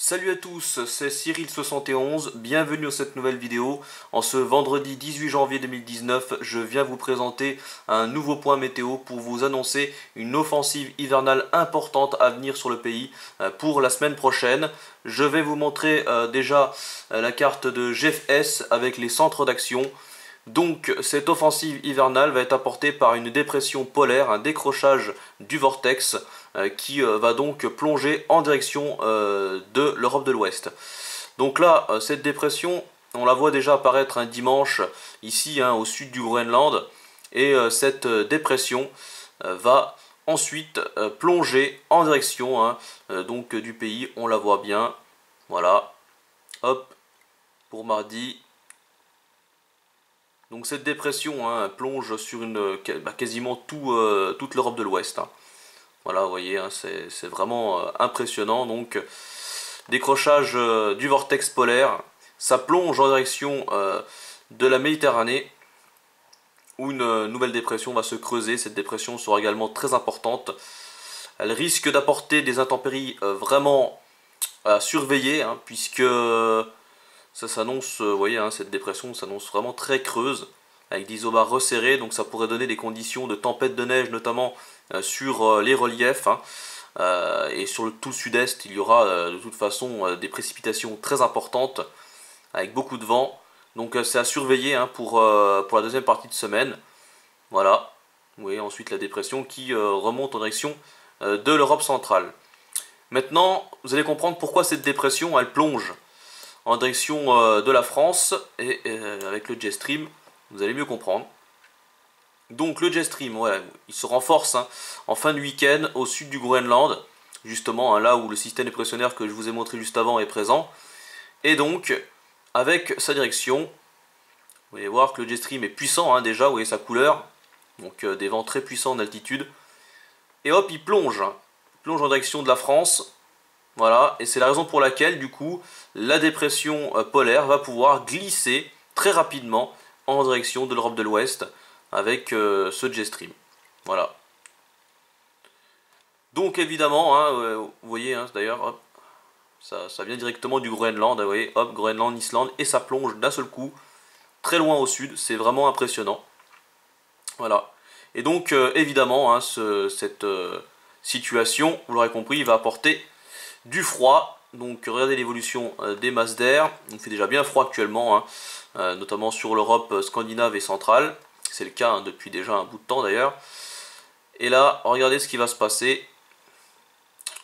Salut à tous, c'est Cyril71, bienvenue dans cette nouvelle vidéo. En ce vendredi 18 janvier 2019, je viens vous présenter un nouveau point météo pour vous annoncer une offensive hivernale importante à venir sur le pays pour la semaine prochaine. Je vais vous montrer déjà la carte de GFS avec les centres d'action. Donc cette offensive hivernale va être apportée par une dépression polaire, un décrochage du vortex qui va donc plonger en direction de l'Europe de l'Ouest. Donc là, cette dépression, on la voit déjà apparaître un dimanche ici au sud du Groenland, et cette dépression va ensuite plonger en direction donc du pays, on la voit bien, voilà, hop, pour mardi. Donc cette dépression plonge sur quasiment toute l'Europe de l'Ouest. Voilà, vous voyez, c'est vraiment impressionnant. Donc décrochage du vortex polaire, ça plonge en direction de la Méditerranée, où une nouvelle dépression va se creuser. Cette dépression sera également très importante. Elle risque d'apporter des intempéries vraiment à surveiller, puisque ça s'annonce, vous voyez, cette dépression s'annonce vraiment très creuse, avec des isobars resserrés, donc ça pourrait donner des conditions de tempête de neige, notamment sur les reliefs. Et sur tout le sud-est, il y aura de toute façon des précipitations très importantes, avec beaucoup de vent. Donc c'est à surveiller pour la deuxième partie de semaine. Voilà, vous voyez ensuite la dépression qui remonte en direction de l'Europe centrale. Maintenant, vous allez comprendre pourquoi cette dépression, elle plonge en direction de la France, et avec le jet stream, vous allez mieux comprendre. Donc le jet stream, ouais, il se renforce en fin de week-end au sud du Groenland, justement là où le système dépressionnaire que je vous ai montré juste avant est présent. Et donc, avec sa direction, vous allez voir que le jet stream est puissant déjà, vous voyez sa couleur, donc des vents très puissants en altitude. Et hop, il plonge en direction de la France. Voilà, et c'est la raison pour laquelle, du coup, la dépression polaire va pouvoir glisser très rapidement en direction de l'Europe de l'Ouest avec ce jet stream. Voilà. Donc évidemment, vous voyez, d'ailleurs, hop, ça vient directement du Groenland, vous voyez, hop, Groenland, Islande, et ça plonge d'un seul coup, très loin au sud, c'est vraiment impressionnant. Voilà. Et donc, évidemment, cette situation, vous l'aurez compris, il va apporter du froid. Donc regardez l'évolution des masses d'air, il fait déjà bien froid actuellement, notamment sur l'Europe scandinave et centrale, c'est le cas depuis déjà un bout de temps d'ailleurs. Et là, regardez ce qui va se passer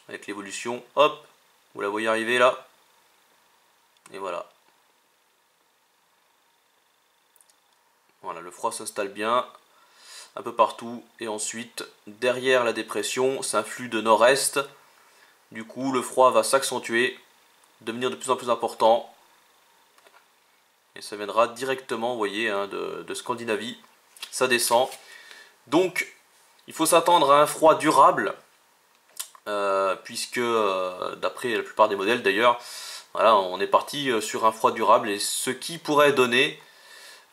avec l'évolution, hop, vous la voyez arriver là, et voilà. Voilà, le froid s'installe bien, un peu partout, et ensuite, derrière la dépression, c'est un flux de nord-est. Du coup, le froid va s'accentuer, devenir de plus en plus important. Et ça viendra directement, vous voyez, de Scandinavie. Ça descend. Donc, il faut s'attendre à un froid durable. Puisque, d'après la plupart des modèles d'ailleurs, voilà, on est parti sur un froid durable. Et ce qui pourrait donner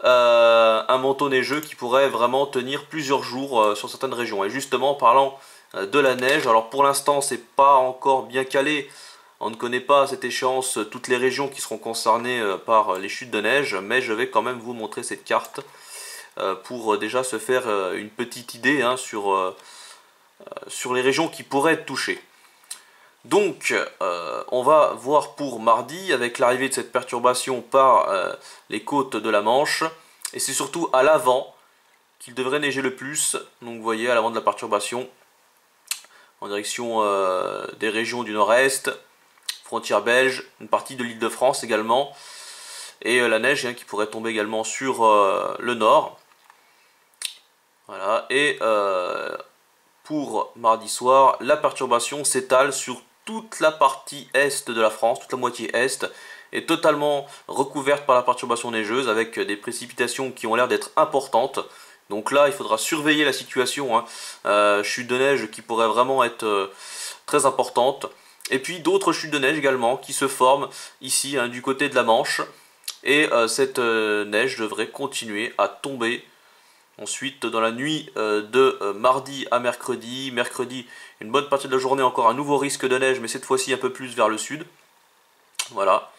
un manteau neigeux qui pourrait vraiment tenir plusieurs jours sur certaines régions. Et justement, parlant de la neige, alors pour l'instant c'est pas encore bien calé, on ne connaît pas à cette échéance toutes les régions qui seront concernées par les chutes de neige, mais je vais quand même vous montrer cette carte pour déjà se faire une petite idée sur les régions qui pourraient être touchées. Donc on va voir pour mardi avec l'arrivée de cette perturbation par les côtes de la Manche, et c'est surtout à l'avant qu'il devrait neiger le plus. Donc vous voyez, à l'avant de la perturbation, en direction des régions du nord-est, frontière belge, une partie de l'Île-de-France également, et la neige qui pourrait tomber également sur le nord. Voilà, et pour mardi soir, la perturbation s'étale sur toute la partie est de la France, toute la moitié est, est totalement recouverte par la perturbation neigeuse, avec des précipitations qui ont l'air d'être importantes. Donc là, il faudra surveiller la situation, chute de neige qui pourrait vraiment être très importante. Et puis d'autres chutes de neige également qui se forment ici, du côté de la Manche. Et cette neige devrait continuer à tomber ensuite dans la nuit de mardi à mercredi. Mercredi, une bonne partie de la journée, encore un nouveau risque de neige, mais cette fois-ci un peu plus vers le sud. Voilà.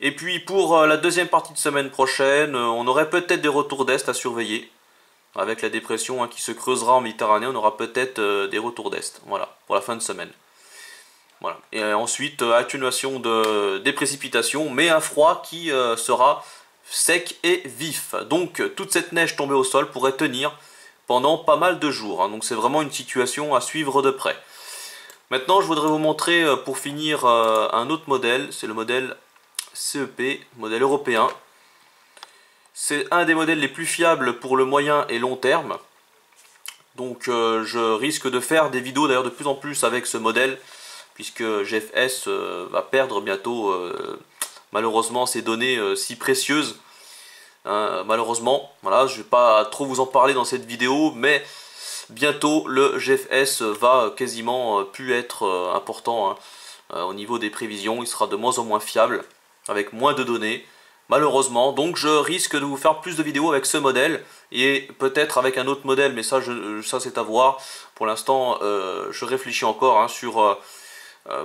Et puis pour la deuxième partie de semaine prochaine, on aurait peut-être des retours d'Est à surveiller. Avec la dépression qui se creusera en Méditerranée, on aura peut-être des retours d'Est. Voilà, pour la fin de semaine. Voilà. Et ensuite, atténuation des précipitations, mais un froid qui sera sec et vif. Donc toute cette neige tombée au sol pourrait tenir pendant pas mal de jours. Hein. Donc c'est vraiment une situation à suivre de près. Maintenant, je voudrais vous montrer pour finir un autre modèle. C'est le modèle CEP, modèle européen. C'est un des modèles les plus fiables pour le moyen et long terme. Donc je risque de faire des vidéos d'ailleurs de plus en plus avec ce modèle, puisque GFS va perdre bientôt malheureusement ces données si précieuses. Malheureusement, voilà, je ne vais pas trop vous en parler dans cette vidéo, mais bientôt le GFS va quasiment plus être important au niveau des prévisions. Il sera de moins en moins fiable, avec moins de données, malheureusement. Donc je risque de vous faire plus de vidéos avec ce modèle, et peut-être avec un autre modèle, mais ça c'est à voir. Pour l'instant, je réfléchis encore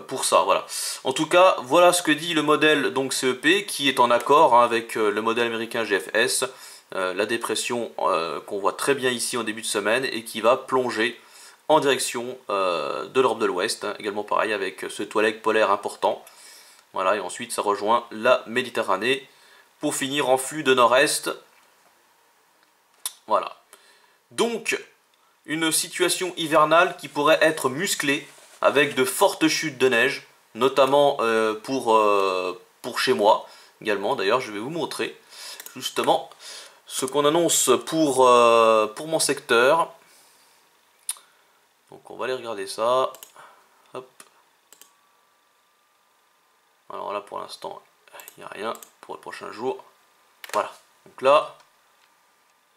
pour ça, voilà. En tout cas, voilà ce que dit le modèle donc CEP, qui est en accord avec le modèle américain GFS, la dépression qu'on voit très bien ici en début de semaine, et qui va plonger en direction de l'Europe de l'Ouest, également pareil avec ce toile polaire important. Voilà, et ensuite ça rejoint la Méditerranée, pour finir en flux de nord-est. Voilà. Donc, une situation hivernale qui pourrait être musclée, avec de fortes chutes de neige, notamment pour chez moi également. D'ailleurs, je vais vous montrer justement ce qu'on annonce pour mon secteur. Donc on va aller regarder ça. Hop. Alors là pour l'instant, il n'y a rien pour le prochain jour. Voilà. Donc là,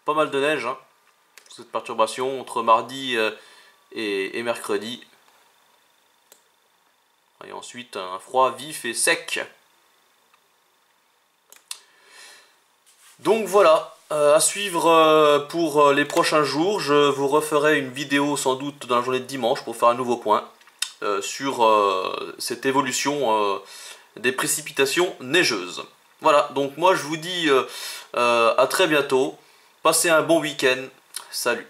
pas mal de neige. Hein. Cette perturbation entre mardi et mercredi. Et ensuite un froid vif et sec. Donc voilà, à suivre pour les prochains jours. Je vous referai une vidéo sans doute dans la journée de dimanche pour faire un nouveau point sur cette évolution des précipitations neigeuses. Voilà, donc moi je vous dis à très bientôt. Passez un bon week-end. Salut.